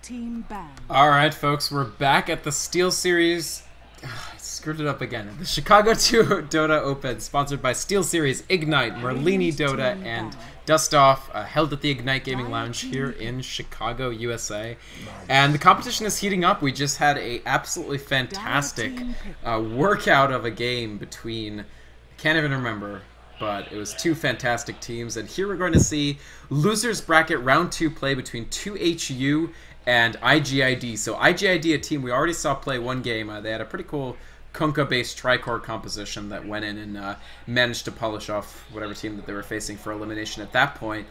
team banned. All right, folks, we're back at the Steel Series. I screwed it up again. The Chicago 2 Dota Open, sponsored by Steel Series, Ignite, Merlini Dota, and Dust Off, held at the Ignite Gaming Lounge here in Chicago, USA. And the competition is heating up. We just had a absolutely fantastic workout of a game between, I can't even remember, but it was two fantastic teams. And here we're going to see losers bracket round 2 play between 2HU and IGID. So IGID, a team we already saw play one game. They had a pretty cool Kunkka-based Tricore composition that went in and managed to polish off whatever team that they were facing for elimination at that point.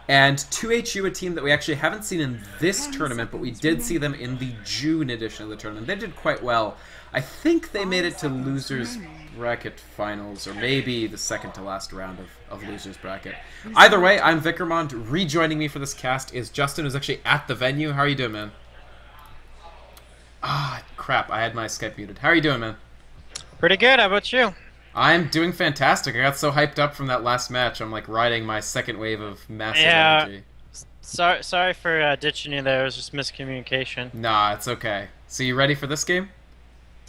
And 2HU, a team that we actually haven't seen in this tournament, but we did see them in the June edition of the tournament. They did quite well. I think they made it to losers bracket finals, or maybe the second to last round of losers bracket. Either way, I'm Vikrmond. Rejoining me for this cast is Justin, who's actually at the venue. How are you doing, man? Ah, crap, I had my Skype muted. How are you doing, man? Pretty good. How about you? I'm doing fantastic. I got so hyped up from that last match. I'm like riding my second wave of massive energy. Sorry for ditching you there. It was just miscommunication. Nah, it's okay. So you ready for this game?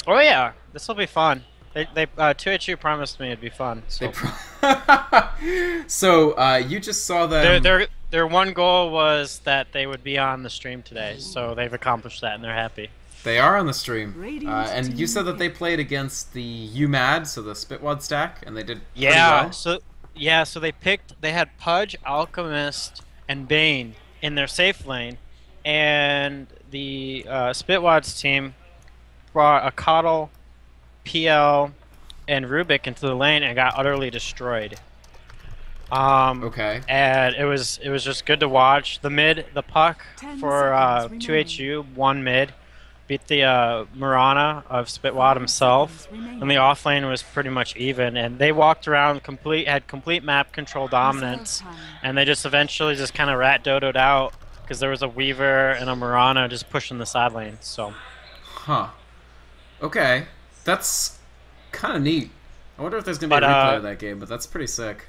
Oh yeah, this will be fun. 2HU promised me it'd be fun. So, so you just saw that their one goal was that they would be on the stream today, so they've accomplished that and they're happy. They are on the stream, and you said that they played against the UMAD, so the Spitwad stack, and they did pretty well. So they had Pudge, Alchemist, and Bane in their safe lane, and the Spitwad's team brought a Coddle, PL, and Rubik into the lane and got utterly destroyed. Okay. And it was just good to watch. The puck for 2HU won mid. Beat the Marana of Spitwad himself, and the offlane was pretty much even. And they walked around had complete map control dominance, and they just eventually just kind of rat dodoed out because there was a Weaver and a Marana just pushing the side lane. So, huh? Okay, that's kind of neat. I wonder if there's gonna be a replay of that game, but that's pretty sick.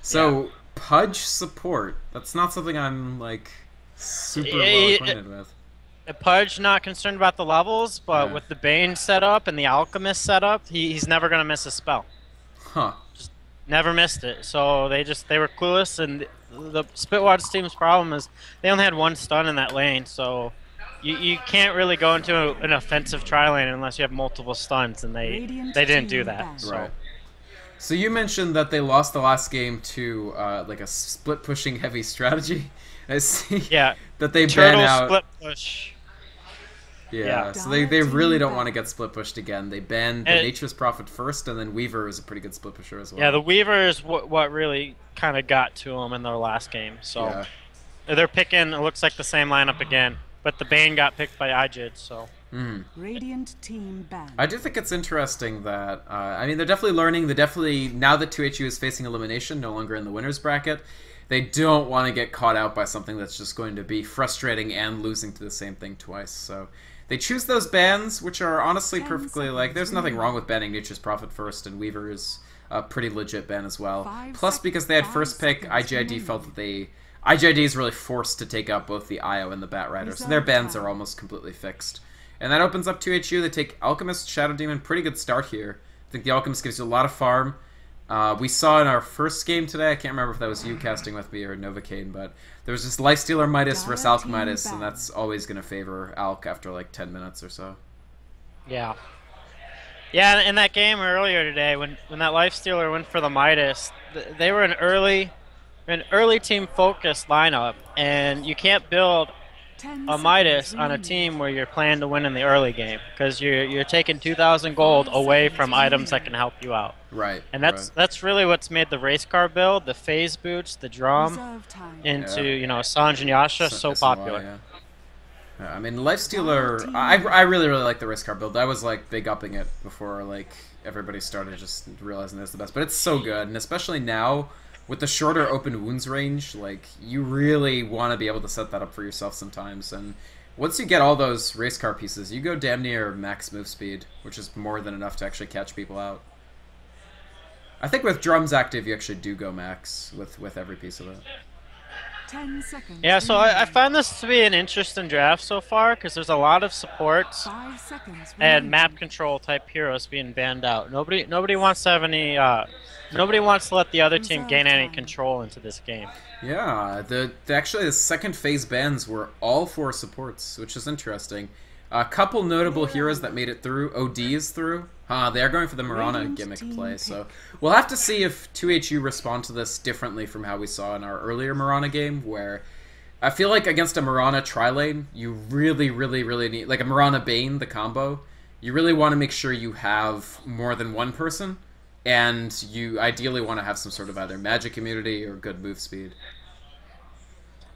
So yeah. Pudge support. That's not something I'm like super well acquainted with. Pudge not concerned about the levels, but with the Bane setup and the Alchemist setup, he's never gonna miss a spell. Huh. Just never missed it. So they were clueless, and the Spitwad's team's problem is they only had one stun in that lane, so you can't really go into an offensive tri lane unless you have multiple stuns, and they didn't do that. So. Right. So you mentioned that they lost the last game to like a split pushing heavy strategy. I see. Yeah. That they ban out split push. Yeah, so they really don't want to get split pushed again. They banned the Nature's Prophet first, and then Weaver is a pretty good split pusher as well. Yeah, the Weaver is what really kind of got to them in their last game. So they're picking, it looks like the same lineup again, but the Bane got picked by IGID, so. Radiant team banned. I do think it's interesting that, I mean, they're definitely learning. They're definitely, now that 2HU is facing elimination, no longer in the winner's bracket, they don't want to get caught out by something that's just going to be frustrating and losing to the same thing twice. So they choose those bans, which are honestly perfectly, like, there's nothing wrong with banning Nature's Prophet first, and Weaver is a pretty legit ban as well. Plus, because they had first pick, IGID felt that IGID is really forced to take out both the IO and the Bat Rider, so their bans are almost completely fixed. And that opens up 2HU. They take Alchemist, Shadow Demon, pretty good start here. I think the Alchemist gives you a lot of farm. We saw in our first game today, I can't remember if that was you casting with me or Novocaine, but there was just Lifestealer Midas versus Alch Midas, and that's always going to favor Alch after like 10 minutes or so. Yeah. Yeah, in that game earlier today, when that Lifestealer went for the Midas, they were an early team-focused lineup, and you can't build a Midas on a team where you're planning to win in the early game, because you're taking 2,000 gold away from items that can help you out. Right. And that's really what's made the race car build, the phase boots, the drum, into Sanj and Yasha so popular. Yeah, I mean, Lifestealer, I really like the race car build. I was like big upping it before like everybody started just realizing it's the best, but it's so good, and especially now with the shorter open wounds range, like, you really want to be able to set that up for yourself sometimes. And once you get all those race car pieces, you go damn near max move speed, which is more than enough to actually catch people out. I think with drums active, you actually do go max with every piece of it. 10 seconds. Yeah, so I find this to be an interesting draft so far because there's a lot of supports 5 seconds. and map control type heroes being banned out. Nobody wants to have any. Nobody wants to let the other team gain any control into this game. Yeah, actually the second phase bans were all for supports, which is interesting. A couple notable heroes that made it through. OD is through. They are going for the Mirana gimmick play, so we'll have to see if 2HU respond to this differently from how we saw in our earlier Mirana game, where I feel like against a Mirana tri-lane, you really need, like a Mirana Bane, the combo, you really want to make sure you have more than one person, and you ideally want to have some sort of either magic immunity or good move speed.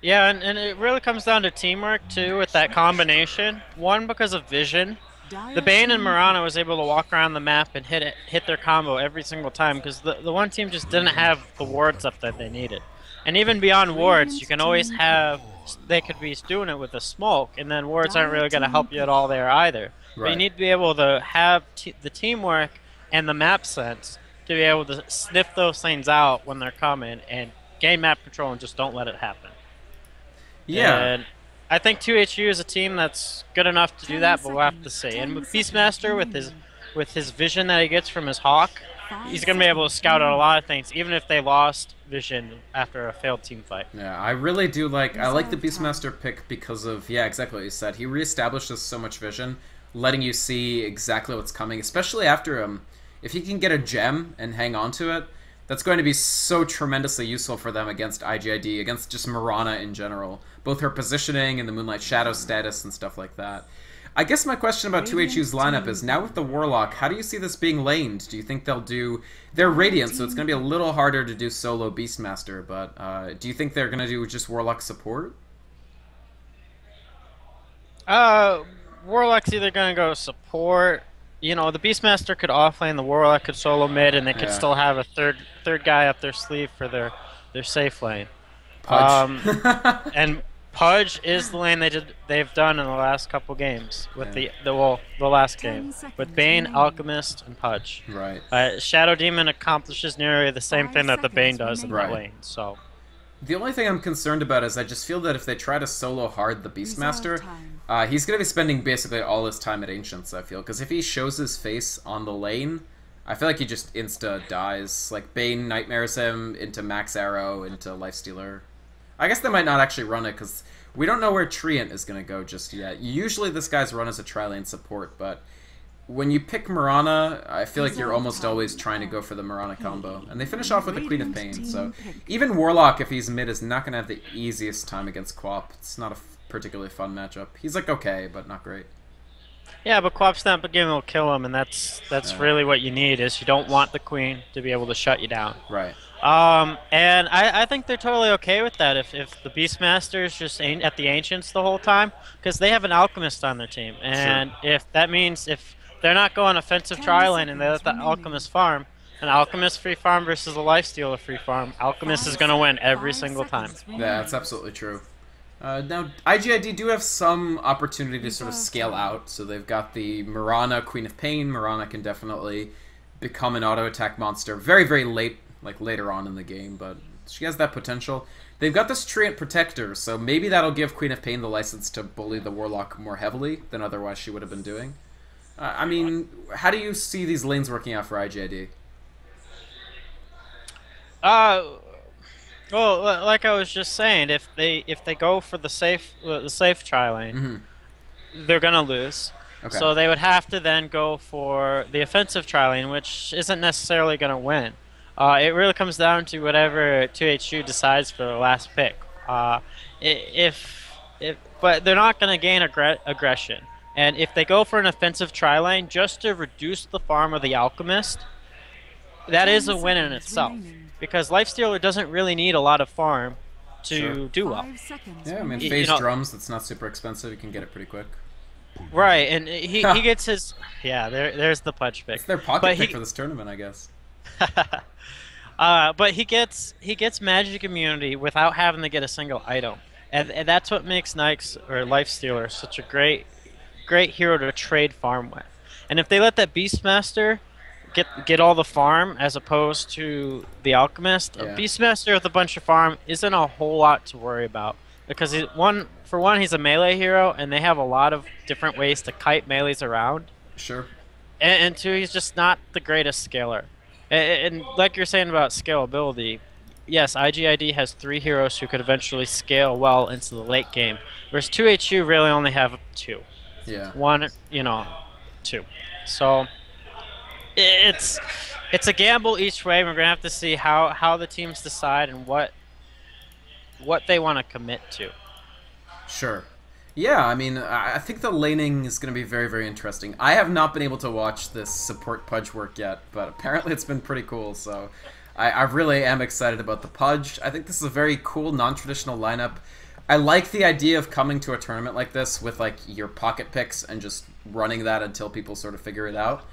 Yeah, and it really comes down to teamwork, too, with that combination. One, because of vision. The Bane and Mirana was able to walk around the map and hit their combo every single time because the one team just didn't have the wards up that they needed. And even beyond wards, you can always have... They could be doing it with a smoke, and then wards aren't really going to help you at all there either. Right. But you need to be able to have the teamwork and the map sense to be able to sniff those things out when they're coming and gain map control and just don't let it happen. Yeah. And I think 2HU is a team that's good enough to do that, but we'll have to see. And with Beastmaster, with his vision that he gets from his Hawk, he's going to be able to scout out a lot of things, even if they lost vision after a failed team fight. Yeah, I really do like... I like the Beastmaster pick because of, yeah, exactly what you said. He reestablishes so much vision, letting you see exactly what's coming, especially after him. If he can get a gem and hang on to it, that's going to be so tremendously useful for them against IGID, against just Mirana in general. Both her positioning and the Moonlight Shadow status and stuff like that. I guess my question about 2HU's lineup is, now with the Warlock, how do you see this being laned? Do you think they'll do... They're Radiant, so it's going to be a little harder to do solo Beastmaster, but do you think they're going to do just Warlock support? Warlock's either going to go support... You know, the Beastmaster could offlane, the Warlock could solo mid, and they could still have a third guy up their sleeve for their safe lane. Pudge. And Pudge is the lane they've done in the last couple games with the last game with Bane, Alchemist, and Pudge. Right. Shadow Demon accomplishes nearly the same thing that the Bane does in that lane. So. The only thing I'm concerned about is I just feel that if they try to solo hard the Beastmaster, he's going to be spending basically all his time at Ancients, I feel. Because if he shows his face on the lane, I feel like he just insta dies. Like, Bane nightmares him into Max Arrow, into Lifestealer. I guess they might not actually run it, because we don't know where Treant is going to go just yet. Usually this guy's run as a tri-lane support, but when you pick Mirana, I feel like you're almost always trying to go for the Mirana combo. And they finish off with the Queen of Pain, so even Warlock, if he's mid, is not going to have the easiest time against Quap. It's not a particularly fun matchup. He's like okay, but not great. Yeah, but Quap's not again will kill him, and that's really what you need, is you don't want the Queen to be able to shut you down. Right. And I think they're totally okay with that if the Beastmaster is just at the Ancients the whole time, because they have an Alchemist on their team. And if that means if they're not going offensive tri-lane and they let the Alchemist farm, an Alchemist free farm versus a Lifestealer free farm, Alchemist is going to win every single time. Yeah, that's absolutely true. Now, IGID do have some opportunity to sort of scale out, so they've got the Mirana Queen of Pain. Mirana can definitely become an auto-attack monster very, very late, like later on in the game, but she has that potential. They've got this Treant Protector, so maybe that'll give Queen of Pain the license to bully the Warlock more heavily than otherwise she would have been doing. I mean, how do you see these lanes working out for IGID? Well, like I was just saying, if they go for the safe tri-lane, they're gonna lose. Okay. So they would have to then go for the offensive tri-lane, which isn't necessarily gonna win. It really comes down to whatever 2HU decides for the last pick. But they're not gonna gain aggression. And if they go for an offensive tri-lane just to reduce the farm of the Alchemist, that is a win in itself. Because Lifestealer doesn't really need a lot of farm to do well. Yeah, I mean, phase drums, that's not super expensive. You can get it pretty quick. Right, and he gets his... Yeah, there's the Pudge pick. It's their pocket pick for this tournament, I guess. But he gets magic immunity without having to get a single item. And that's what makes Nyx or Lifestealer such a great hero to trade farm with. And if they let that Beastmaster get all the farm as opposed to the Alchemist. Yeah. A Beastmaster with a bunch of farm isn't a whole lot to worry about because for one he's a melee hero and they have a lot of different ways to kite melees around. Sure. And two, he's just not the greatest scaler. And like you're saying about scalability, yes, IGID has 3 heroes who could eventually scale well into the late game, whereas 2HU really only have 2. Yeah. 1, 2. So it's a gamble each way. We're gonna have to see how the teams decide and what they want to commit to. Sure. Yeah, I mean, I think the laning is going to be very, very interesting. I have not been able to watch this support Pudge work yet, but apparently it's been pretty cool, so I really am excited about the Pudge. I think this is a very cool, non-traditional lineup. I like the idea of coming to a tournament like this with, like, your pocket picks and just running that until people sort of figure it out.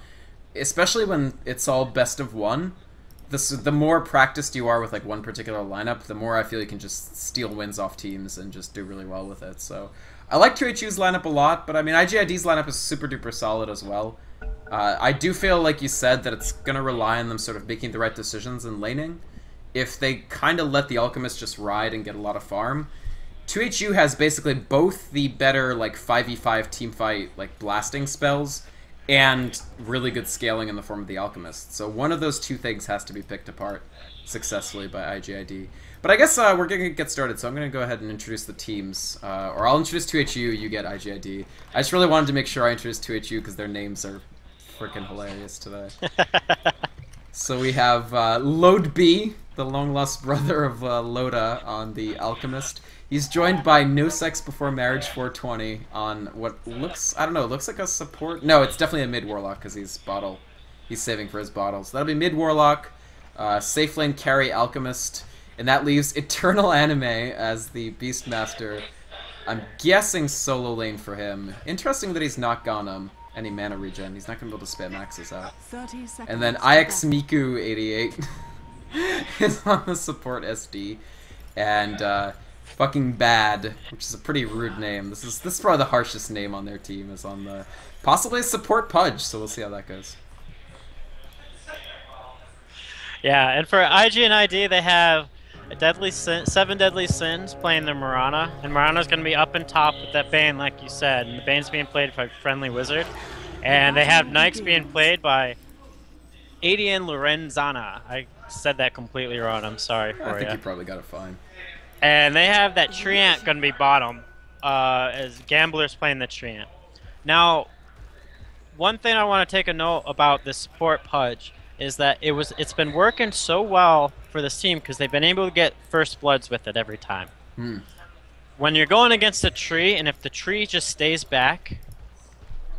Especially when it's all best of one. The more practiced you are with, like, one particular lineup, the more I feel you can just steal wins off teams and just do really well with it, so I like 2HU's lineup a lot, but I mean, IGID's lineup is super duper solid as well. I do feel, like you said, that it's going to rely on them sort of making the right decisions in laning. If they kind of let the Alchemist just ride and get a lot of farm, 2HU has basically both the better, like, 5v5 teamfight, like, blasting spells, and really good scaling in the form of the Alchemist. So one of those two things has to be picked apart successfully by IGID. But I guess we're going to get started, so I'm going to go ahead and introduce the teams. Or I'll introduce 2HU, you get IGID. I just really wanted to make sure I introduced 2HU because their names are freaking hilarious today. So we have Load B, the long-lost brother of Loda on the Alchemist. He's joined by No Sex Before Marriage 420 on what looks, I don't know, it looks like a support. No, it's definitely a mid-warlock because he's saving for his bottle. So that'll be mid-warlock, safe lane carry Alchemist. And that leaves Eternal Anime as the Beastmaster. I'm guessing solo lane for him. Interesting that he's not gone any mana regen. He's not going to be able to spam axes out. And then IX Miku 88 is on the support SD. And fucking Bad, which is a pretty rude name. This is probably the harshest name on their team, is on the possibly support Pudge, so we'll see how that goes. Yeah, and for IG and ID, they have Seven Deadly Sins playing the Marana, and Marana's going to be up and top with that Bane, like you said, and the Bane's being played by Friendly Wizard, and they have Nyx being played by Adian Lorenzana. I said that completely wrong, I'm sorry for you. I think you probably got it fine. And they have that Treant going to be bottom, as Gambler's playing the Treant. Now, one thing I want to take a note about this support Pudge is that it's been working so well for this team because they've been able to get first bloods with it every time. When you're going against a tree, and if the tree just stays back,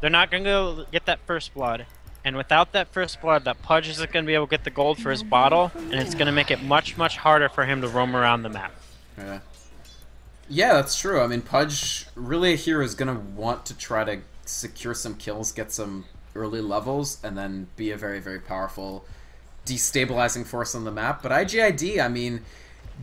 they're not going to go get that first blood. And without that first blood, that Pudge isn't going to be able to get the gold for his bottle, and it's going to make it much, much harder for him to roam around the map. Yeah, that's true. I mean, Pudge, really a hero, is going to want to try to secure some kills, get some early levels, and then be a very, very powerful destabilizing force on the map. But IGID, I mean,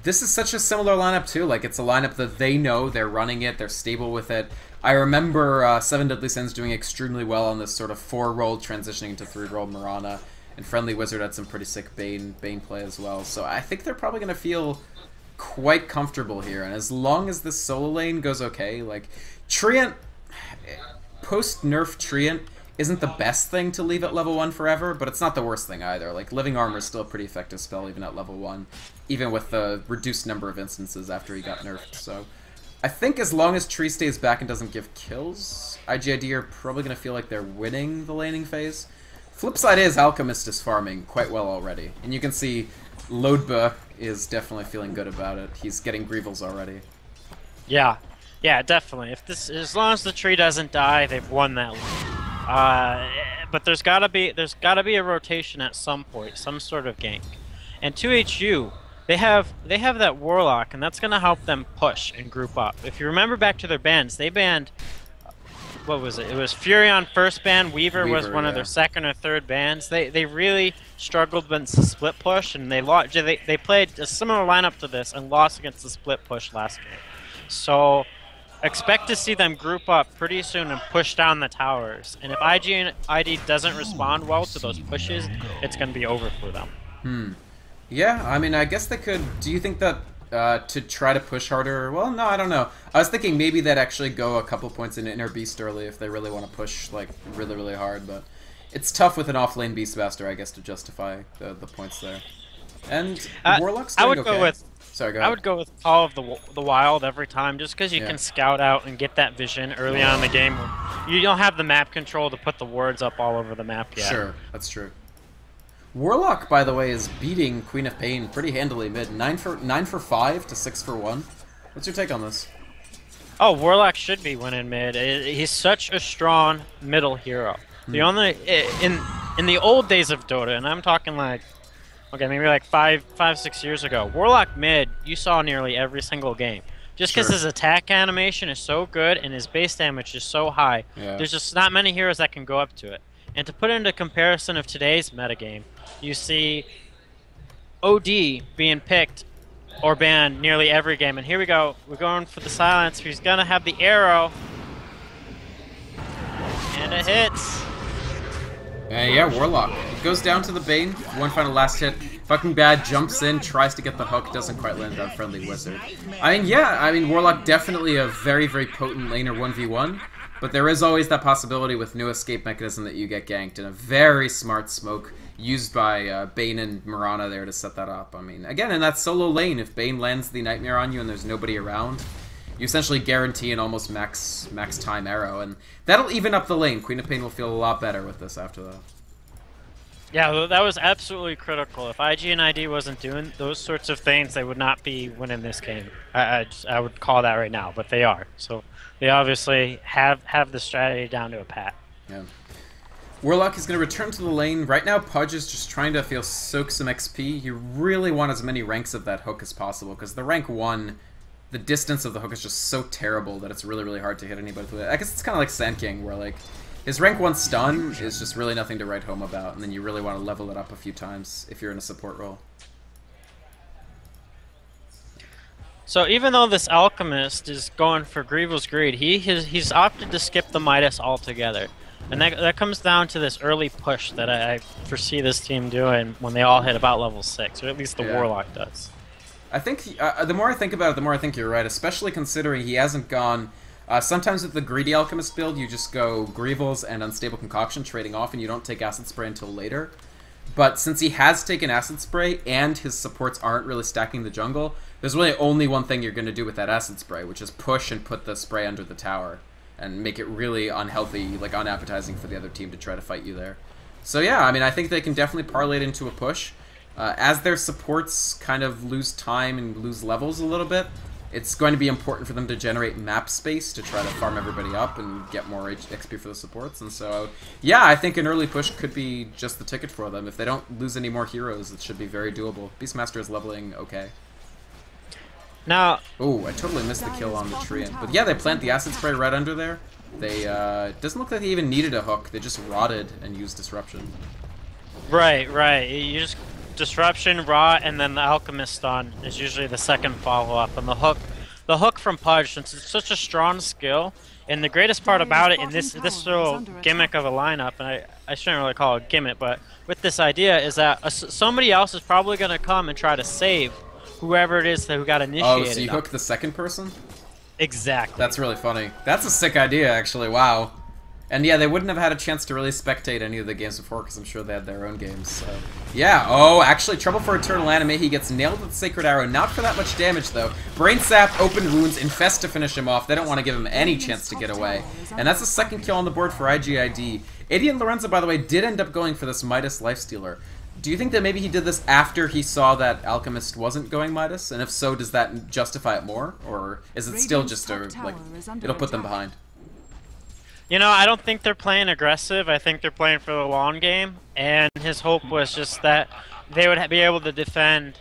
this is such a similar lineup too. Like, it's a lineup that they know, they're running it, they're stable with it. I remember Seven Deadly Sins doing extremely well on this sort of 4-roll transitioning to 3-roll Marana, and Friendly Wizard had some pretty sick Bane play as well. So I think they're probably going to feel quite comfortable here, and as long as this solo lane goes okay, like, Treant, post-nerf Treant isn't the best thing to leave at level 1 forever, but it's not the worst thing either. Like, Living Armor is still a pretty effective spell even at level 1, even with the reduced number of instances after he got nerfed. So I think as long as Tree stays back and doesn't give kills, IGID are probably going to feel like they're winning the laning phase. Flip side is Alchemist is farming quite well already, and you can see Lodba is definitely feeling good about it. He's getting Greevils already. Yeah, definitely. As long as the tree doesn't die, they've won that lane. But there's gotta be a rotation at some point, some sort of gank. And 2HU, they have that Warlock, and that's gonna help them push and group up. If you remember back to their bans, they banned, what was it? It was Furion first ban, Weaver was one of their second or third bans. They really struggled against the split push, and they played a similar lineup to this and lost against the split push last game. So expect to see them group up pretty soon and push down the towers. And if IGID doesn't respond well to those pushes, it's going to be over for them. Yeah, I mean, I guess they could... Do you think that to try to push harder... Well, no, I don't know. I was thinking maybe they'd actually go a couple points into Inner Beast early if they really want to push, like, really, really hard, but... It's tough with an off-lane Beastmaster, I guess, to justify the points there. And Warlock's doing okay. Sorry, go ahead. I would go with Call of the Wild every time, just because you can scout out and get that vision early on in the game. You don't have the map control to put the wards up all over the map yet. Sure, that's true. Warlock, by the way, is beating Queen of Pain pretty handily mid. 9 for 5 to 6 for 1. What's your take on this? Oh, Warlock should be winning mid. He's such a strong middle hero. The only in the old days of Dota, and I'm talking like, okay, maybe like 6 years ago, Warlock mid, you saw nearly every single game. Just because his attack animation is so good and his base damage is so high, there's just not many heroes that can go up to it. And to put into comparison of today's metagame, you see OD being picked or banned nearly every game. And here we go. We're going for the silence. He's going to have the arrow. And it hits. Yeah, Warlock. It goes down to the Bane. One final last hit. Fucking bad. Jumps in, tries to get the hook. Doesn't quite land on Friendly Wizard. I mean, yeah. I mean, Warlock definitely a very, very potent laner 1v1. But there is always that possibility with no escape mechanism that you get ganked. And a very smart smoke used by Bane and Mirana there to set that up. I mean, again, in that solo lane, if Bane lands the Nightmare on you and there's nobody around, you essentially guarantee an almost max time arrow, and that'll even up the lane. Queen of Pain will feel a lot better with this after that. Yeah, that was absolutely critical. If IGID wasn't doing those sorts of things, they would not be winning this game. I would call that right now, but they are. So they obviously have the strategy down to a pat. Yeah. Warlock is going to return to the lane. Right now, Pudge is just trying to soak some XP. You really want as many ranks of that hook as possible, because the rank 1... The distance of the hook is just so terrible that it's really, really hard to hit anybody with it. I guess it's kind of like Sand King, where like his rank 1 stun is just really nothing to write home about, and then you really want to level it up a few times if you're in a support role. So even though this Alchemist is going for Grievel's Greed, he's opted to skip the Midas altogether. And that comes down to this early push that I foresee this team doing when they all hit about level 6, or at least the Warlock does. I think, the more I think about it, the more I think you're right, especially considering he hasn't gone... sometimes with the Greedy Alchemist build, you just go Grievals and Unstable Concoction trading off, and you don't take Acid Spray until later. But since he has taken Acid Spray, and his supports aren't really stacking the jungle, there's really only one thing you're going to do with that Acid Spray, which is push and put the spray under the tower, and make it really unhealthy, like unappetizing for the other team to try to fight you there. So yeah, I mean, I think they can definitely parlay it into a push. As their supports kind of lose time and lose levels a little bit, it's going to be important for them to generate map space to try to farm everybody up and get more XP for the supports. And so, yeah, I think an early push could be just the ticket for them. If they don't lose any more heroes, it should be very doable. Beastmaster is leveling okay. Now... Oh, I totally missed the kill on the tree. But yeah, they plant the Acid Spray right under there. They, it doesn't look like they even needed a hook. They just rotted and used Disruption. Right. You just... Disruption, Raw, and then the Alchemist stun is usually the second follow-up. And the hook from Pudge, since it's such a strong skill, and the greatest part about it in this little gimmick of a lineup, and I shouldn't really call it a gimmick, but with this idea is that somebody else is probably going to come and try to save whoever it is who got initiated. Oh, so you hook the second person? Exactly. That's really funny. That's a sick idea, actually. Wow. And yeah, they wouldn't have had a chance to really spectate any of the games before, because I'm sure they had their own games, so... Yeah, oh, actually, Trouble for Eternal Anime, he gets nailed with the Sacred Arrow, not for that much damage, though. Brain Sap, Open Wounds, Infest to finish him off. They don't want to give him any chance to get away. And that's the second kill on the board for IGID. Eddie and Lorenzo, by the way, did end up going for this Midas Lifestealer. Do you think that maybe he did this after he saw that Alchemist wasn't going Midas? And if so, does that justify it more? Or is it still just a, like, it'll put them behind? You know, I don't think they're playing aggressive. I think they're playing for the long game. And his hope was just that they would be able to defend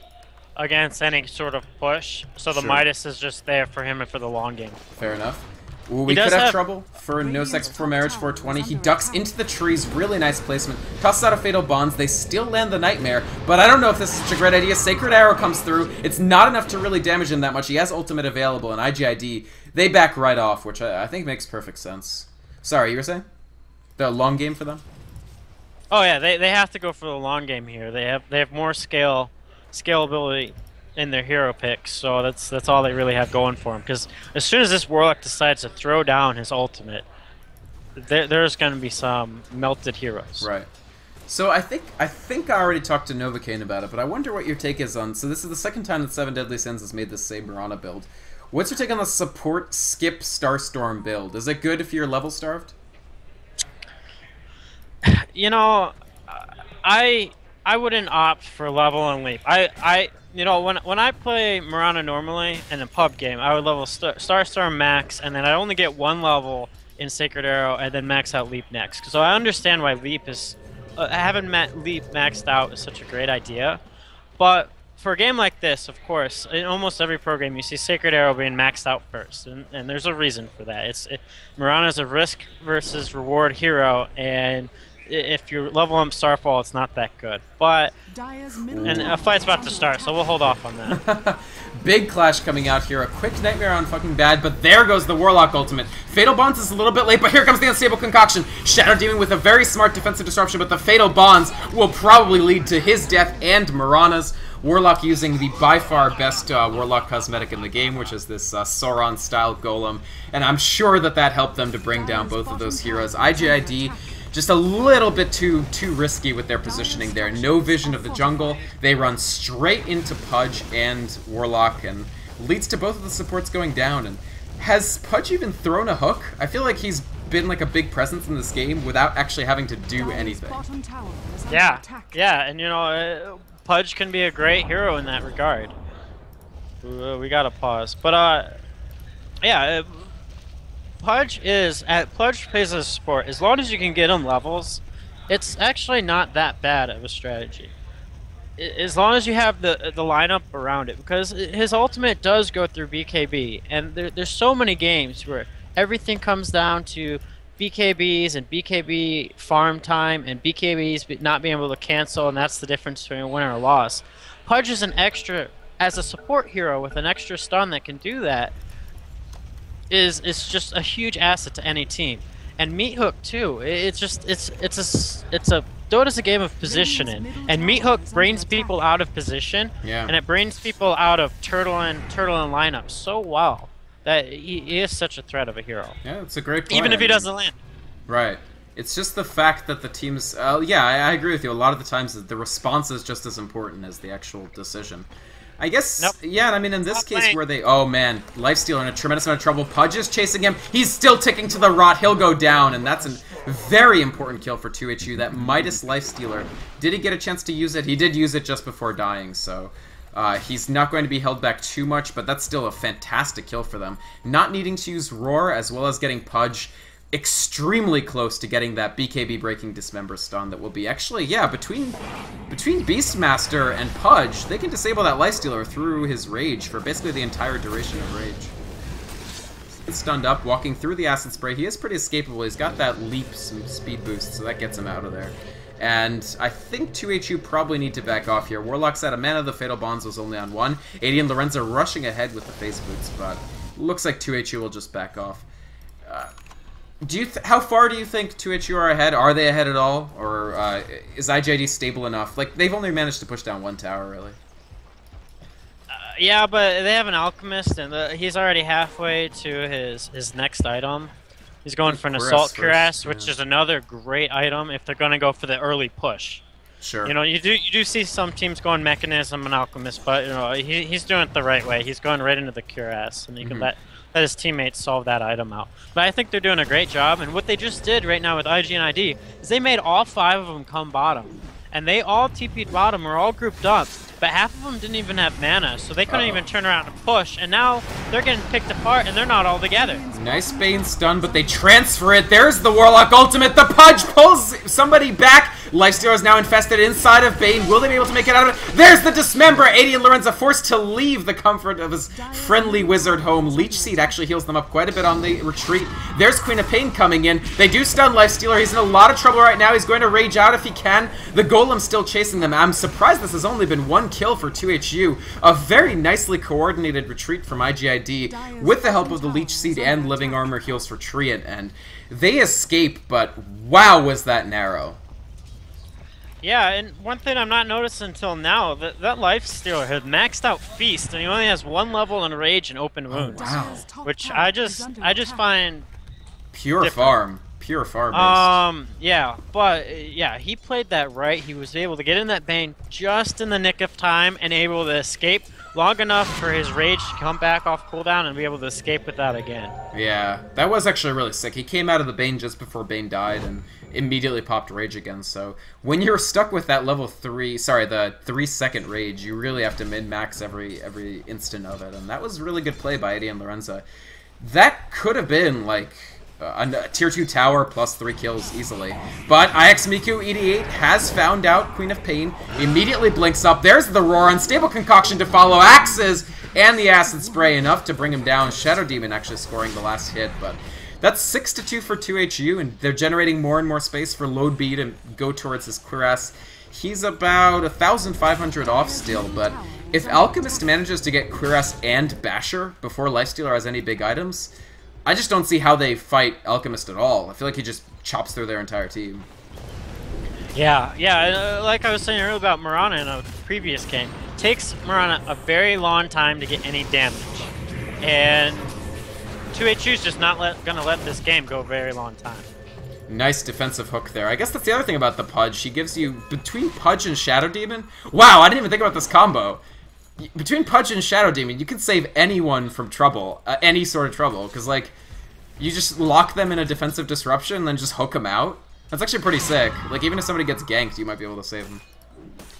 against any sort of push. So the Midas is just there for him and for the long game. Fair enough. Ooh, we could have trouble for No Sex Before Marriage 420. He ducks into the trees. Really nice placement. Tosses out a Fatal Bonds. They still land the Nightmare. But I don't know if this is such a great idea. Sacred Arrow comes through. It's not enough to really damage him that much. He has ultimate available, and IGID they back right off, which I think makes perfect sense. Sorry, you were saying? The long game for them? Oh yeah, they have to go for the long game here. They have more scalability in their hero picks, so that's all they really have going for them. Because as soon as this Warlock decides to throw down his ultimate, there's going to be some melted heroes. Right. So I think I already talked to Novocaine about it, but I wonder what your take is on. So this is the second time that Seven Deadly Sins has made this same Mirana build. What's your take on the support skip Starstorm build? Is it good if you're level starved? You know, I wouldn't opt for level and leap. You know, when I play Mirana normally in a pub game, I would level Starstorm max, and then I only get one level in Sacred Arrow, and then max out leap next. So I understand why leap is having leap maxed out is such a great idea, but for a game like this, of course, in almost every pro game, you see Sacred Arrow being maxed out first, and there's a reason for that. Mirana's a risk versus reward hero, and if you level up Starfall, it's not that good. But and a fight's about to start, so we'll hold off on that. Big clash coming out here. A quick nightmare on fucking bad, but there goes the Warlock ultimate. Fatal Bonds is a little bit late, but here comes the Unstable Concoction. Shadow Demon with a very smart defensive disruption, but the Fatal Bonds will probably lead to his death and Mirana's. Warlock using the by far best Warlock cosmetic in the game, which is this Sauron-style Golem, and I'm sure that helped them to bring down both of those heroes. IGID just a little bit too risky with their positioning there. No vision of the jungle. They run straight into Pudge and Warlock, and leads to both of the supports going down. And has Pudge even thrown a hook? I feel like he's been like a big presence in this game without actually having to do anything. Yeah, and you know, Pudge can be a great hero in that regard. We gotta pause, but yeah. Pudge plays as a support. As long as you can get him levels, it's actually not that bad of a strategy. As long as you have the lineup around it, because his ultimate does go through BKB, and there's so many games where everything comes down to BKBs and BKB farm time and BKBs not being able to cancel, and that's the difference between a win or a loss. Pudge is an extra, as a support hero with an extra stun that can do that, is just a huge asset to any team. And Meat Hook too. Dota's a game of positioning, and Meat Hook brings people out of position, and it brings people out of turtle and lineup so well that he is such a threat of a hero. Yeah, it's a great point. Even if he doesn't land. Right. It's just the fact that the teams. Yeah, I agree with you. A lot of the times the response is just as important as the actual decision. I guess, yeah, I mean, in this case where they, oh man, Lifestealer in a tremendous amount of trouble. Pudge is chasing him. He's still ticking to the rot. He'll go down, and that's a very important kill for 2HU. That Midas Lifestealer. Did he get a chance to use it? He did use it just before dying, so he's not going to be held back too much, but that's still a fantastic kill for them. Not needing to use Roar, as well as getting Pudge extremely close to getting that BKB breaking dismember stun that will be actually, yeah, between Beastmaster and Pudge, they can disable that Lifestealer through his rage for basically the entire duration of rage. He's stunned up, walking through the acid spray. He is pretty escapable. He's got that leap speed boost, so that gets him out of there. And I think 2HU probably need to back off here. Warlock's out of mana, the Fatal Bonds was only on one. 80 and Lorenzo rushing ahead with the face boots, but looks like 2HU will just back off. How far do you think 2HU are ahead? Are they ahead at all? Or is IGID stable enough? Like, they've only managed to push down one tower, really. Yeah, but they have an Alchemist, and he's already halfway to his next item. He's going for an Assault Cuirass, which is another great item if they're going to go for the early push. Sure. You know, you do see some teams going Mechanism and Alchemist, but you know he's doing it the right way. He's going right into the Cuirass, and you can let his teammates solve that item out. But I think they're doing a great job, and what they just did right now with IGID is they made all 5 of them come bottom. And they all TP'd bottom, were all grouped up, but half of them didn't even have mana, so they couldn't even turn around and push, and now they're getting picked apart, and they're not all together. Nice Bane stun, but they transfer it. There's the Warlock ultimate. The Pudge pulls somebody back. Lifestealer is now infested inside of Bane. Will they be able to make it out of it? There's the Dismember. 80 and Lorenzo forced to leave the comfort of his friendly wizard home. Leech Seed actually heals them up quite a bit on the retreat. There's Queen of Pain coming in. They do stun Lifestealer. He's in a lot of trouble right now. He's going to rage out if he can. The Golem's still chasing them. I'm surprised this has only been one one kill for 2HU. A very nicely coordinated retreat from IGID with the help of the Leech Seed and Living Armor heals for Treant, and they escape, but wow, was that narrow. Yeah, and one thing I'm not noticing until now, that Lifestealer had maxed out Feast, and he only has 1 level in Rage and Open Wounds. Wow. Which I just find pure different. farm. Pure farm. Yeah, but yeah, he played that right. He was able to get in that Bane just in the nick of time and able to escape long enough for his Rage to come back off cooldown and be able to escape with that again. Yeah, that was actually really sick. He came out of the Bane just before Bane died and immediately popped Rage again. So when you're stuck with that level 3, sorry, the 3-second Rage, you really have to min-max every instant of it. And that was really good play by Eddie and Lorenza. That could have been like a tier 2 tower plus 3 kills easily. But IX Miku ED8 has found out Queen of Pain, immediately blinks up. There's the Roar, Unstable Concoction to follow, Axes, and the Acid Spray, enough to bring him down. Shadow Demon actually scoring the last hit, but that's 6-2 for 2HU, and they're generating more and more space for Load B to go towards his Cuirass. He's about 1,500 off still, but if Alchemist manages to get Cuirass and Basher before Lifestealer has any big items, I just don't see how they fight Alchemist at all. I feel like he just chops through their entire team. Yeah, like I was saying earlier about Mirana in a previous game, it takes Mirana a very long time to get any damage. And 2HU's just not gonna let this game go a very long time. Nice defensive hook there. I guess that's the other thing about the Pudge. He gives you, between Pudge and Shadow Demon, wow, I didn't even think about this combo. Between Pudge and Shadow Demon, you can save anyone from trouble, any sort of trouble, because, like, you just lock them in a defensive disruption and then just hook them out. That's actually pretty sick. Like, even if somebody gets ganked, you might be able to save them.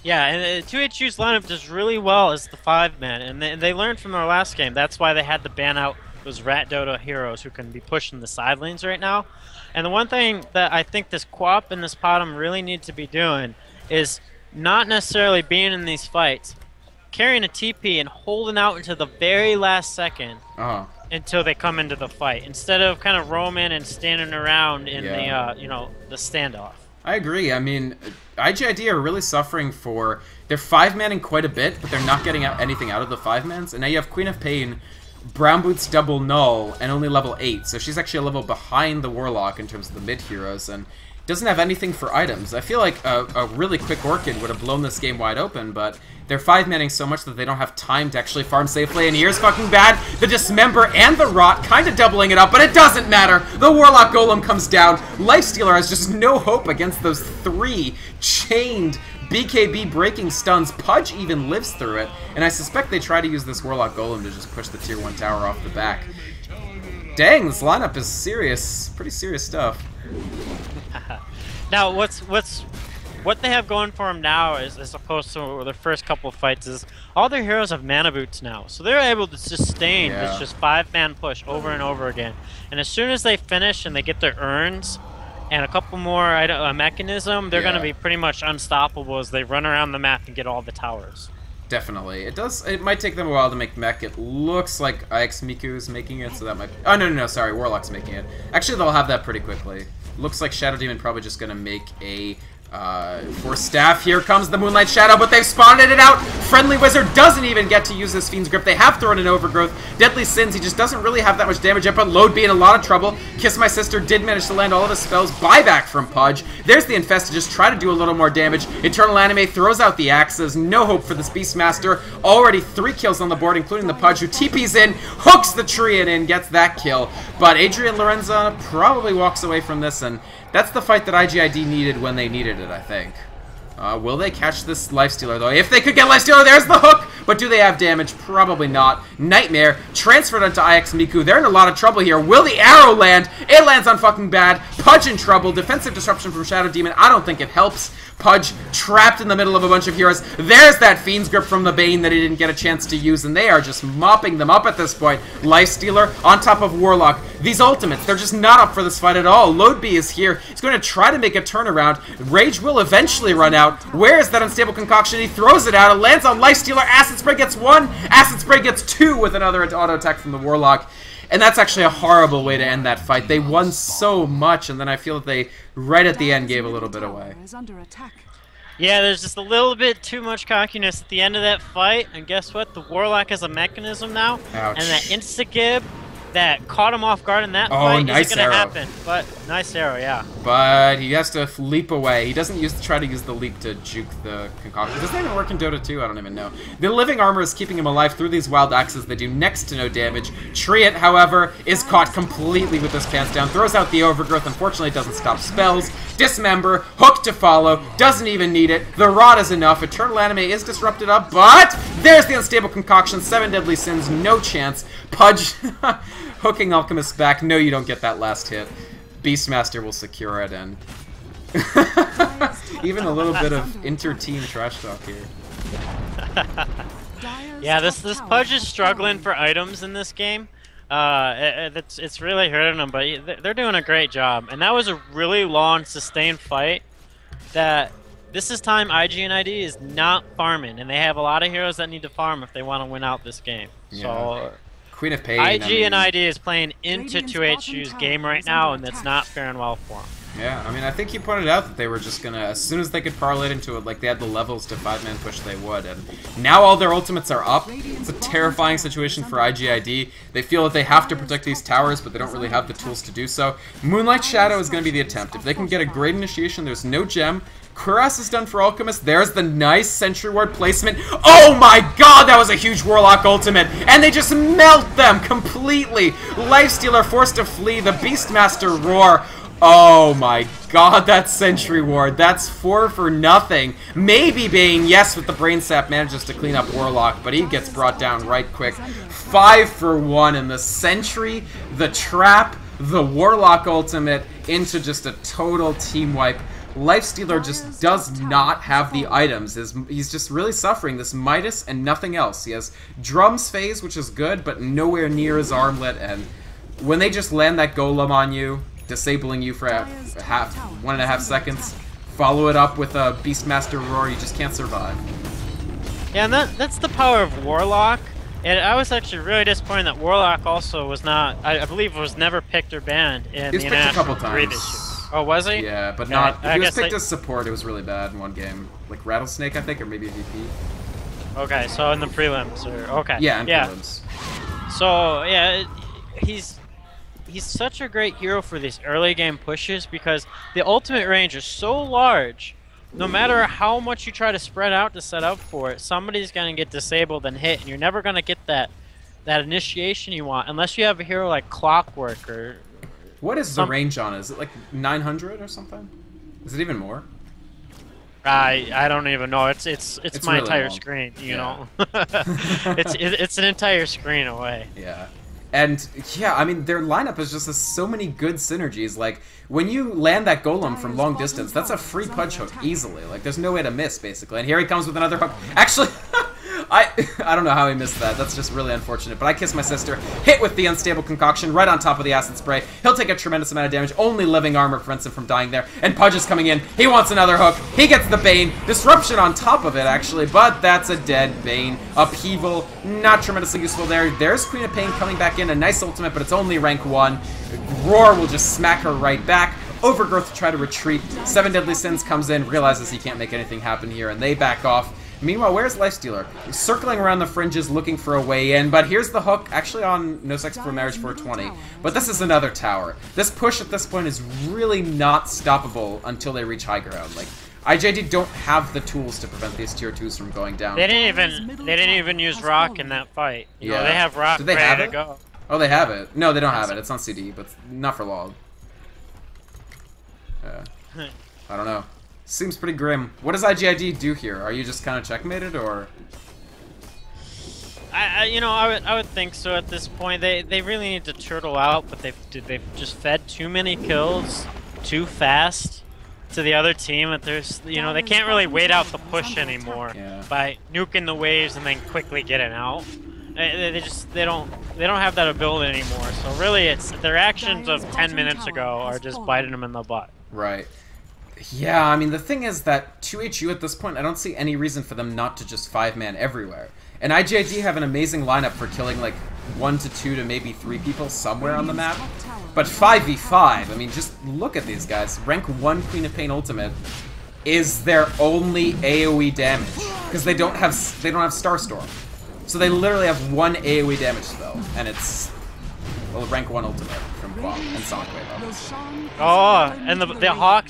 Yeah, and 2HU's lineup does really well as the 5-man, and they learned from their last game. That's why they had to ban out those Rat Dota heroes who can be pushing the side lanes right now. And the one thing that I think this Quap and this Potom really need to be doing is not necessarily being in these fights, carrying a TP and holding out until the very last second until they come into the fight, instead of kind of roaming and standing around in the the standoff. I agree. I mean, IGID are really suffering for, they're 5-manning quite a bit, but they're not getting anything out of the 5-mans. And now you have Queen of Pain, Brown Boots double null, and only level 8, so she's actually a level behind the Warlock in terms of the mid heroes, and doesn't have anything for items. I feel like a really quick Orchid would have blown this game wide open, but they're 5-manning so much that they don't have time to actually farm safely, and here's fucking bad. The Dismember and the Rot kind of doubling it up, but it doesn't matter. The Warlock Golem comes down. Lifestealer has just no hope against those 3 chained BKB breaking stuns. Pudge even lives through it, and I suspect they try to use this Warlock Golem to just push the tier 1 tower off the back. Dang, this lineup is serious. Pretty serious stuff. Now, what they have going for them now is, as opposed to their first couple of fights, is all their heroes have mana boots now, so they're able to sustain this just 5-man push over and over again. And as soon as they finish and they get their urns and a couple more mechanism, they're going to be pretty much unstoppable as they run around the map and get all the towers. Definitely. It might take them a while to make mech. It looks like IX Miku is making it, so that might... Oh, no, sorry. Warlock's making it. Actually, they'll have that pretty quickly. Looks like Shadow Demon probably just going to make a... for staff, here comes the Moonlight Shadow, but they've spotted it out. Friendly Wizard doesn't even get to use his Fiend's Grip. They have thrown an Overgrowth. Deadly Sins, he just doesn't really have that much damage yet, but Load be in a lot of trouble. Kiss My Sister did manage to land all of his spells. Buyback from Pudge. There's the Infest to just try to do a little more damage. Eternal Anime throws out the axes. No hope for this Beastmaster. Already 3 kills on the board, including the Pudge, who TP's in, hooks the Treant in, gets that kill. But Adrian Lorenza probably walks away from this, and that's the fight that IGID needed when they needed it, I think. Will they catch this Lifestealer, though? If they could get Lifestealer, there's the hook! But do they have damage? Probably not. Nightmare transferred onto IX Miku. They're in a lot of trouble here. Will the arrow land? It lands on fucking bad. Pudge in trouble. Defensive disruption from Shadow Demon. I don't think it helps. Pudge trapped in the middle of a bunch of heroes. There's that Fiend's Grip from the Bane that he didn't get a chance to use, and they are just mopping them up at this point. Lifestealer on top of Warlock. These ultimates, they're just not up for this fight at all. Load B is here. He's going to try to make a turnaround. Rage will eventually run out. Where is that Unstable Concoction? He throws it out. It lands on Lifestealer. Acid Spray gets 1. Acid Spray gets 2 with another auto attack from the Warlock. And that's actually a horrible way to end that fight. They won so much, and then I feel that they, right at the end, gave a little bit away. Yeah, there's just a little bit too much cockiness at the end of that fight, and guess what? The Warlock has a mechanism now, Ouch. and that insta-gib that caught him off guard in that Oh, fight nice isn't gonna arrow. happen. But nice arrow, yeah. But he has to leap away. He doesn't try to use the leap to juke the concoction. Does that even work in Dota 2? I don't even know. The living armor is keeping him alive through these wild axes that do next to no damage. Treant, however, is caught completely with his pants down. Throws out the overgrowth. Unfortunately, doesn't stop spells. Dismember. Hook to follow. Doesn't even need it. The rod is enough. Eternal Anime is disrupted up, but there's the unstable concoction. 7 deadly sins. No chance. Pudge hooking Alchemist back. No, you don't get that last hit. Beastmaster will secure it, and even a little bit of inter-team trash talk here. Yeah, this Pudge is struggling for items in this game. It's really hurting them, but they're doing a great job. And that was a really long, sustained fight. That this is time IGID is not farming, and they have a lot of heroes that need to farm if they want to win out this game. Yeah. So Queen of Pain. IGID is playing into 2HU's game right now, and that's not faring well for them. Yeah, I mean, I think you pointed out that they were just gonna, as soon as they could parlay it into it, like they had the levels to 5-man push, they would. And now all their ultimates are up. It's a terrifying situation for IGID. They feel that they have to protect these towers, but they don't really have the tools to do so. Moonlight Shadow is gonna be the attempt. If they can get a great initiation, there's no gem. Cuirass is done for Alchemist. There's the nice Sentry Ward placement. Oh my god, that was a huge Warlock ultimate. And they just melt them completely. Lifestealer forced to flee. The Beastmaster roar. Oh my god, that Sentry Ward. That's 4 for nothing. Maybe Bane, yes, with the Brain Sap manages to clean up Warlock, but he gets brought down right quick. 5 for 1, and the Sentry, the Trap, the Warlock ultimate into just a total team wipe. Lifestealer just does not have the items. He's just really suffering this Midas and nothing else. He has Drums phase, which is good, but nowhere near his armlet, and when they just land that Golem on you, disabling you for 1.5 seconds, follow it up with a Beastmaster Roar, you just can't survive. Yeah, and that's the power of Warlock. And I was actually really disappointed that Warlock also was not, I believe, was never picked or banned in He was the picked a couple International 3 times. this year. Oh, was he? Yeah, but Yeah, not. I He was guess picked as support. It was really bad in one game, like Rattlesnake, I think, or maybe VP. Okay, so in the prelims, or okay. Yeah, in prelims. So yeah, he's such a great hero for these early game pushes because the ultimate range is so large. No matter how much you try to spread out to set up for it, somebody's gonna get disabled and hit, and you're never gonna get that initiation you want unless you have a hero like Clockwork or. What is the range on it? Is it like 900 or something? Is it even more? I don't even know. It's my really entire long. screen. You Yeah. know, it's an entire screen away. Yeah. And, yeah, I mean, their lineup is just so many good synergies. Like, when you land that Golem from long distance, that's a free Pudge hook easily. Like, there's no way to miss, basically. And here he comes with another hook. Actually, I don't know how he missed that. That's just really unfortunate. But I kiss my sister. Hit with the unstable concoction right on top of the acid spray. He'll take a tremendous amount of damage. Only living armor prevents him from dying there. And Pudge is coming in. He wants another hook. He gets the Bane. Disruption on top of it, actually. But that's a dead Bane. Upheaval. Not tremendously useful there. There's Queen of Pain coming back in. A nice ultimate, but it's only rank 1. Roar will just smack her right back. Overgrowth to try to retreat. 7 Deadly Sins comes in. Realizes he can't make anything happen here. And they back off. Meanwhile, where's Lifestealer? He's circling around the fringes looking for a way in, but here's the hook, actually on No Sex Before Marriage 420. But this is another tower. This push at this point is really not stoppable until they reach high ground. Like, IGID don't have the tools to prevent these tier 2s from going down. They didn't even use Rock in that fight. You know, they have Rock ready to go. Oh, they have it. No, they don't have it. It's on CD, but not for long. I don't know. Seems pretty grim. What does IGID do here? Are you just kind of checkmated, or? I would think so at this point. They really need to turtle out, but they've just fed too many kills too fast to the other team. That there's they can't really wait out the push anymore by nuking the waves and then quickly getting out. They don't have that ability anymore. So really, it's their actions of 10 minutes ago are just biting them in the butt. Right. Yeah, I mean, the thing is that 2HU at this point, I don't see any reason for them not to just 5-man everywhere. And IGID have an amazing lineup for killing, like, 1 to 2 to maybe 3 people somewhere on the map. But 5v5, I mean, just look at these guys. Rank 1 Queen of Pain ultimate is their only AoE damage because they don't have Starstorm, so they literally have one AoE damage spell, and it's rank 1 ultimate from Quam and Sonic Wave. Oh, and the Hawk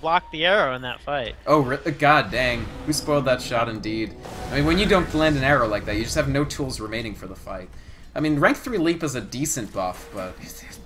blocked the arrow in that fight. Oh, god dang. Who spoiled that shot indeed. I mean, when you don't land an arrow like that, you just have no tools remaining for the fight. I mean, rank 3 leap is a decent buff, but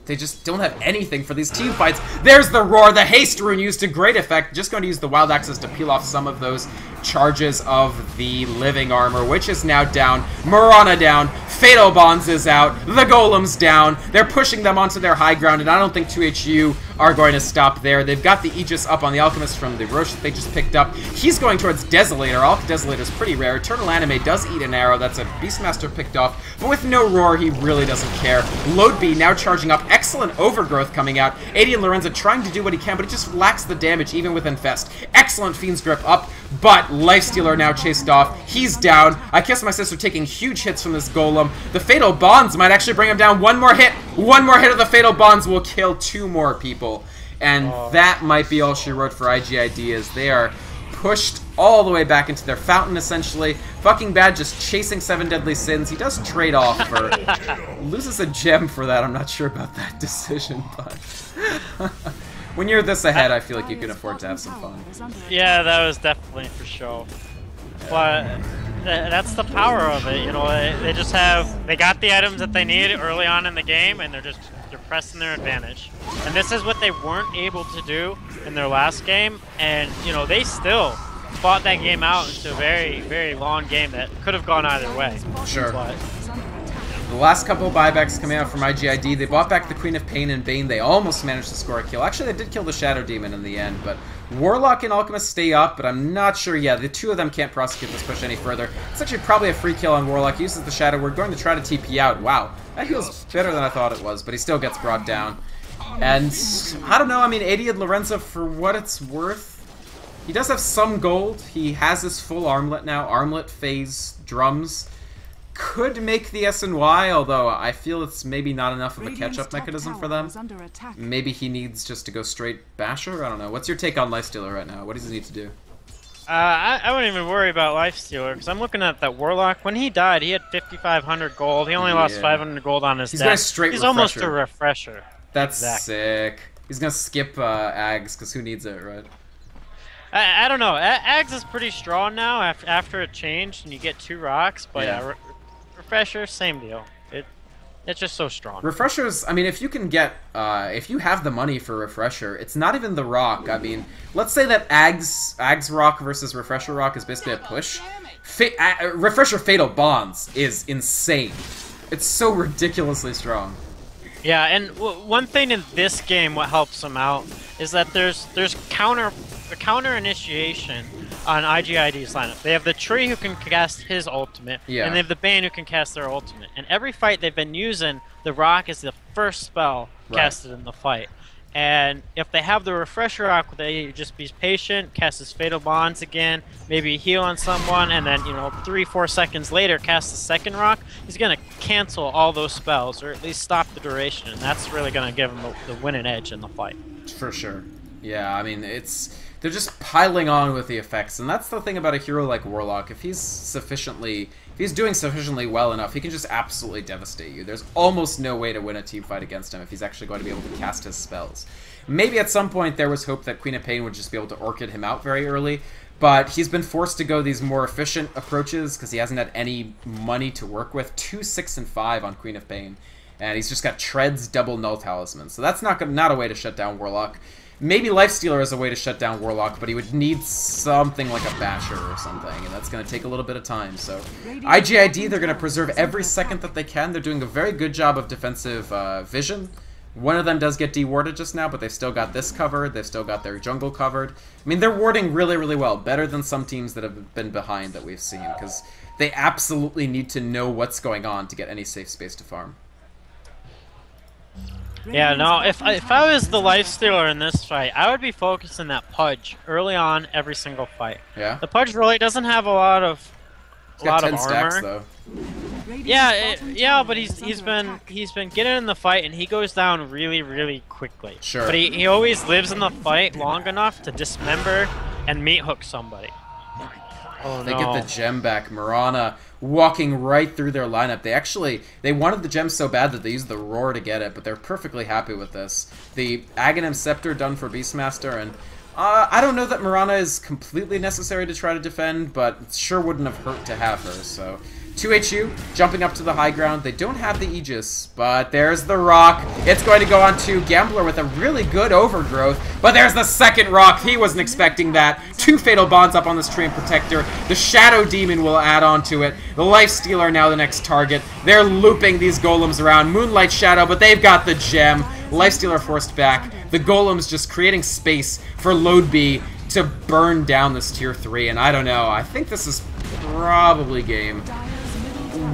they just don't have anything for these team fights. There's the roar, the haste rune used to great effect. Just going to use the wild axes to peel off some of those charges of the living armor, which is now down. Mirana down. Fatal Bonds is out. The Golem's down. They're pushing them onto their high ground, and I don't think 2HU are going to stop there. They've got the Aegis up on the Alchemist from the Roche that they just picked up. He's going towards Desolator. Alch Desolator's pretty rare. Eternal Anime does eat an arrow. That's a Beastmaster picked off, but with no roar, he really doesn't care. Load B now charging up. Excellent Overgrowth coming out. 80 and Lorenza trying to do what he can, but he just lacks the damage even with Infest. Excellent Fiend's Grip up, but Lifestealer now chased off. He's down. I Kiss My Sister taking huge hits from this Golem. The Fatal Bonds might actually bring him down. One more hit of the Fatal Bonds will kill 2 more people. And that might be all she wrote for IGID, as they are pushed all the way back into their fountain, essentially. Fucking Bad just chasing 7 Deadly Sins. He does trade off for... loses a gem for that. I'm not sure about that decision, but... when you're this ahead, I feel like you can afford to have some fun. Yeah, that was definitely for show. But that's the power of it, you know. They just they got the items that they need early on in the game, and they're pressing their advantage. And this is what they weren't able to do in their last game, and you know, they still fought that game out into a very, very long game that could have gone either way. Sure. But the last couple of buybacks coming out from IGID, they bought back the Queen of Pain and Bane. They almost managed to score a kill. Actually, they did kill the Shadow Demon in the end, but Warlock and Alchemist stay up, but I'm not sure. Yeah, the 2 of them can't prosecute this push any further. It's actually probably a free kill on Warlock. He uses the Shadow. We're going to try to TP out. Wow, that heals better than I thought it was, but he still gets brought down. And I don't know, I mean, 80 Lorenza, for what it's worth, he does have some gold. He has his full armlet now. Armlet, phase, drums. Could make the SNY, although I feel it's maybe not enough of a catch-up mechanism for them. Maybe he needs just to go straight Basher? I don't know. What's your take on Lifestealer right now? What does he need to do? I wouldn't even worry about Lifestealer, because I'm looking at that Warlock. When he died, he had 5,500 gold. He only lost 500 gold on his death. He's refresher. Almost a refresher. That's sick. He's going to skip Ags, because who needs it, right? I don't know. Ags is pretty strong now after it changed, and you get 2 rocks, but yeah. Refresher, same deal. It's just so strong. Refreshers, I mean, if you can get, if you have the money for Refresher, it's not even the rock. I mean, let's say that Ags rock versus Refresher rock is basically a push. Refresher Fatal Bonds is insane. It's so ridiculously strong. Yeah, and one thing in this game, what helps them out, is that there's counter initiation on IGID's lineup. They have the Tree who can cast his ultimate, and they have the Bane who can cast their ultimate. And every fight they've been using, the Rock is the first spell casted in the fight. And if they have the Refresher Rock, they just be patient, cast his Fatal Bonds again, maybe heal on someone, and then, you know, 3-4 seconds later cast the second Rock. He's going to cancel all those spells, or at least stop the duration, and that's really going to give him the winning edge in the fight. For sure. Yeah, I mean, they're just piling on with the effects, and that's the thing about a hero like Warlock. If he's doing sufficiently well enough, he can just absolutely devastate you. There's almost no way to win a team fight against him if he's actually going to be able to cast his spells. Maybe at some point there was hope that Queen of Pain would just be able to Orchid him out very early, but he's been forced to go these more efficient approaches because he hasn't had any money to work with. 2, 6, and 5 on Queen of Pain, and he's just got Treads, double Null Talisman, so that's not a way to shut down Warlock. Maybe Lifestealer is a way to shut down Warlock, but he would need something like a Basher or something, and that's going to take a little bit of time. So IGID, they're going to preserve every second that they can. They're doing a very good job of defensive vision. One of them does get de-warded just now, but they've still got this covered. They've still got their jungle covered. I mean, they're warding really, really well. Better than some teams that have been behind that we've seen, because they absolutely need to know what's going on to get any safe space to farm. Yeah, no, if I was the Lifestealer in this fight, I would be focusing that Pudge early on every single fight. Yeah. The Pudge really doesn't have a lot of armor. Stacks, though. Yeah, but he's been getting in the fight, and he goes down really, really quickly. Sure. But he always lives in the fight long enough to dismember and meat hook somebody. Oh, they get the gem back. Marana walking right through their lineup. They wanted the gem so bad that they used the roar to get it, but they're perfectly happy with this. The Aghanim Scepter done for Beastmaster, and I don't know that Marana is completely necessary to try to defend, but it sure wouldn't have hurt to have her, so... 2HU jumping up to the high ground. They don't have the Aegis, but there's the rock. It's going to go on to Gambler with a really good overgrowth, but there's the second rock. He wasn't expecting that. 2 Fatal Bonds up on this Treant Protector. The Shadow Demon will add on to it. The Lifestealer now the next target. They're looping these golems around. Moonlight Shadow, but they've got the gem. Lifestealer forced back. The golems just creating space for Load B to burn down this tier 3, and I don't know. I think this is probably game.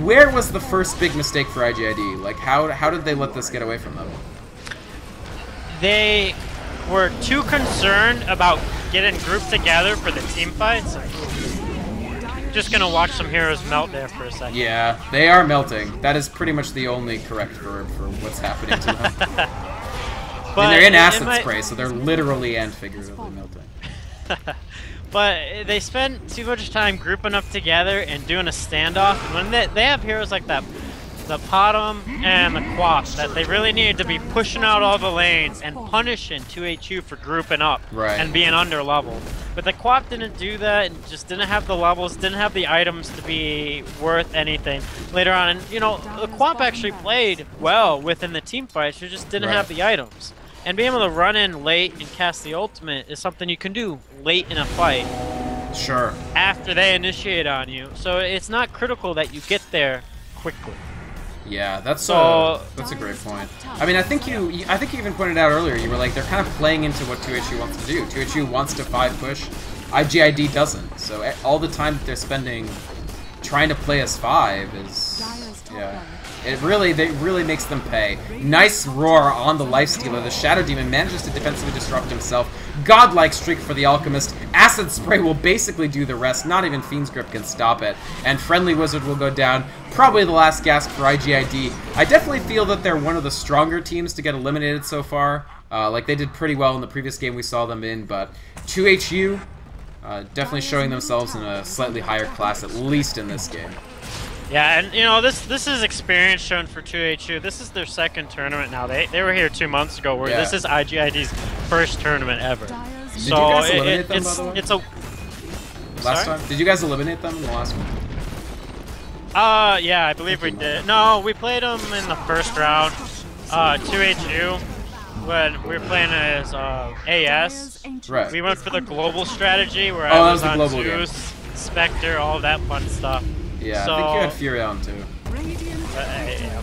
Where was the first big mistake for IGID? Like, how did they let this get away from them? They were too concerned about getting grouped together for the team fights. Just gonna watch some heroes melt there for a second. Yeah, they are melting. That is pretty much the only correct verb for what's happening to them. But I mean, they're in acid spray, so they're literally and figuratively melting. But they spend too much time grouping up together and doing a standoff. And when they have heroes like that, the Potom and the Quap, that they really need to be pushing out all the lanes and punishing 2HU for grouping up and being under leveled. But the Quap didn't do that and just didn't have the levels, didn't have the items to be worth anything later on. And you know, the Quap actually played well within the team fights, you just didn't have the items. And being able to run in late and cast the ultimate is something you can do late in a fight. Sure. After they initiate on you. So it's not critical that you get there quickly. Yeah, that's a great point. I mean, I think you even pointed out earlier, you were like, they're kind of playing into what 2HU wants to do. 2HU wants to 5 push, IGID doesn't. So all the time that they're spending trying to play as 5 is, yeah. It really makes them pay. Nice roar on the Lifestealer. The Shadow Demon manages to defensively disrupt himself. Godlike streak for the Alchemist. Acid Spray will basically do the rest. Not even Fiend's Grip can stop it. And Friendly Wizard will go down. Probably the last gasp for IGID. I definitely feel that they're one of the stronger teams to get eliminated so far. Like they did pretty well in the previous game we saw them in, but 2HU definitely showing themselves in a slightly higher class, at least in this game. Yeah, and you know, this is experience shown for 2HU. This is their second tournament now. They were here 2 months ago, where this is IGID's first tournament ever. Did you guys eliminate them, by the way? It's a... Last time? Did you guys eliminate them in the last one? Yeah, I believe we did. No, we played them in the first round. 2HU, when we were playing as AS. Right. We went for the global strategy, where I was on Zeus, Spectre, all that fun stuff. Yeah, so, I think you had Fury on too. Yeah.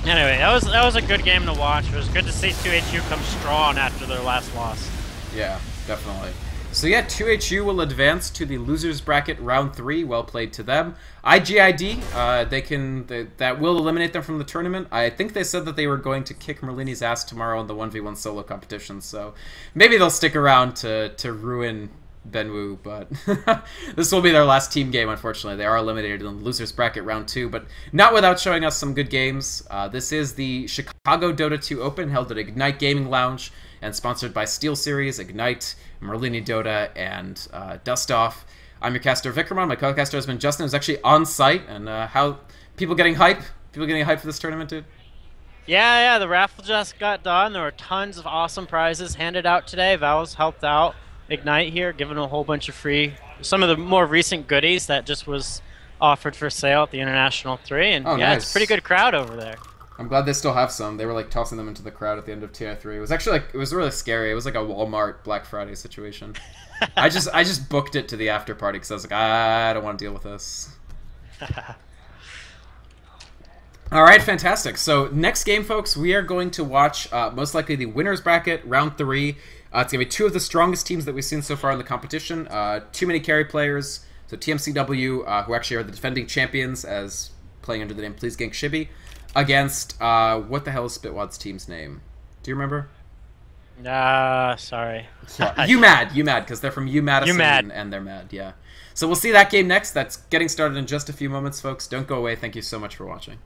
Anyway, that was a good game to watch. It was good to see 2HU come strong after their last loss. Yeah, definitely. So yeah, 2HU will advance to the losers bracket round 3. Well played to them. IGID, that will eliminate them from the tournament. I think they said that they were going to kick Merlini's ass tomorrow in the 1v1 solo competition. So maybe they'll stick around to ruin Benwu, but this will be their last team game, unfortunately. They are eliminated in the losers bracket round 2, but not without showing us some good games. This is the Chicago Dota 2 Open, held at Ignite Gaming Lounge, and sponsored by SteelSeries, Ignite, Merlini Dota, and Dust Off. I'm your caster, Vikramon. My co-caster has been Justin, who's actually on site. And how people getting hype? People getting hype for this tournament, dude? Yeah, the raffle just got done. There were tons of awesome prizes handed out today. Valve's helped out Ignite here, giving a whole bunch of some of the more recent goodies that just was offered for sale at the International 3, and yeah, nice. It's a pretty good crowd over there. I'm glad they still have some. They were like tossing them into the crowd at the end of TI 3. It was actually like, it was really scary. It was like a Walmart Black Friday situation. I just booked it to the after party because I was like, I don't want to deal with this. All right, fantastic. So next game, folks, we are going to watch most likely the winners bracket round 3. It's going to be 2 of the strongest teams that we've seen so far in the competition. Too many carry players. So TMCW, who actually are the defending champions, as playing under the name Please Gank Shibi, against, what the hell is Spitwad's team's name? Do you remember? Sorry. UMAD, because they're from UMadison and they're mad, yeah. So we'll see that game next. That's getting started in just a few moments, folks. Don't go away. Thank you so much for watching.